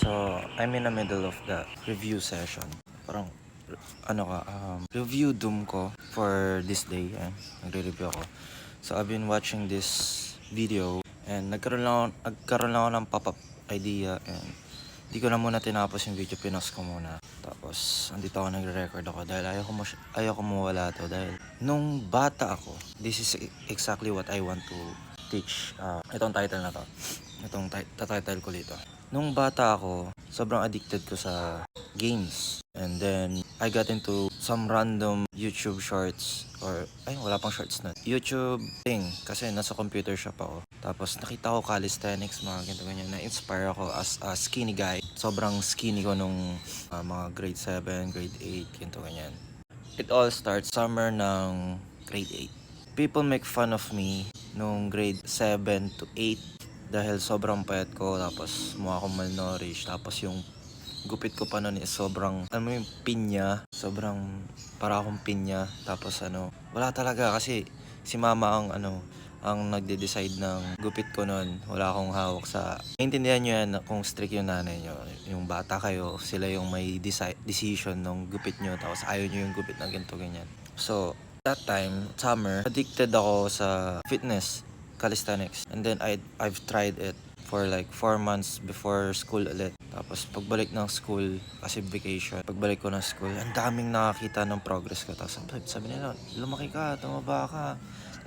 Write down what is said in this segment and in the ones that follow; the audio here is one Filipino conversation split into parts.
So, I'm in the middle of the review session. Parang, review doom ko for this day. Nagre-review ako. So, I've been watching this video and nagkaroon lang ako ng pop-up idea and di ko na muna tinapos yung video, pinost ko muna. Tapos, andito ako nagre-record ako dahil ayaw ko mawala to dahil nung bata ako, this is exactly what I want to teach. Itong title na to. Itong title ko dito. Nung bata ako, sobrang addicted ko sa games. And then, I got into some random YouTube shorts wala pang shorts na. YouTube thing, kasi nasa computer shop ako. Tapos, nakita ko calisthenics, mga ganito ganyan. Na-inspire ako as a skinny guy. Sobrang skinny ko nung mga grade 7, grade 8, ganito ganyan. It all starts summer ng grade 8. People make fun of me nung grade 7 to 8 dahil sobrang payat ko, tapos mukha akong malnourished, tapos yung gupit ko pa nun is sobrang, yung pinya, sobrang para akong pinya, tapos wala talaga kasi si mama ang nagde-decide ng gupit ko nun. Wala akong hawak sa, maintindihan nyo yan kung strict yung nanay nyo, yung bata kayo, sila yung may decision ng gupit nyo, tapos ayaw nyo yung gupit na ganito ganyan. So, that time, summer, addicted ako sa fitness, calisthenics. And then I've tried it for like 4 months before school ulit. Tapos pagbalik ng school, kasi vacation, pagbalik ko ng school, ang daming nakakita ng progress ko. Tapos sabi nila, lumaki ka, tumaba ka,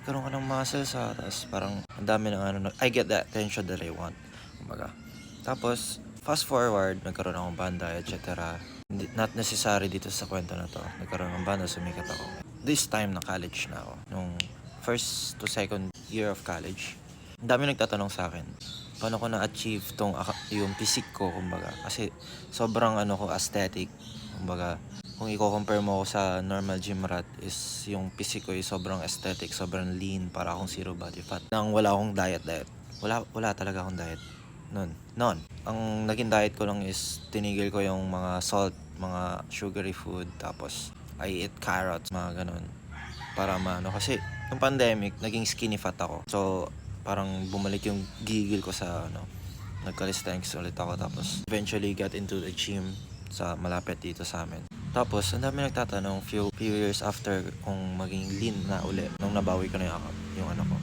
nagkaroon ka ng muscles ha. Tapos parang ang dami ng I get the attention that I want. Kumbaga. Tapos, fast forward, nagkaroon akong banda, etc. Not necessary dito sa kwento na to. Nagkaroon ng banda, sumikat ako. This time na college na ako. Nung first to second year of college, ang dami nagtatanong sa akin, paano ko na-achieve yung physique ko, kumbaga. Kasi sobrang ko, aesthetic. Kumbaga, kung i-compare mo ako sa normal gym rat, is yung physique ko is sobrang aesthetic, sobrang lean, para akong zero body fat. Nang wala akong diet. Wala talaga akong diet. Noon. Ang naging diet ko lang is tinigil ko yung mga salt, mga sugary food, tapos I eat carrots, mga ganun. Para kasi yung pandemic, naging skinny fat ako. So, parang bumalik yung gigil ko sa nag-calisthenics ulit ako. Tapos, eventually got into the gym sa malapit dito sa amin. Tapos, ang dami nagtatanong few years after kung maging lean na ulit, nung nabawi ko na yung ko.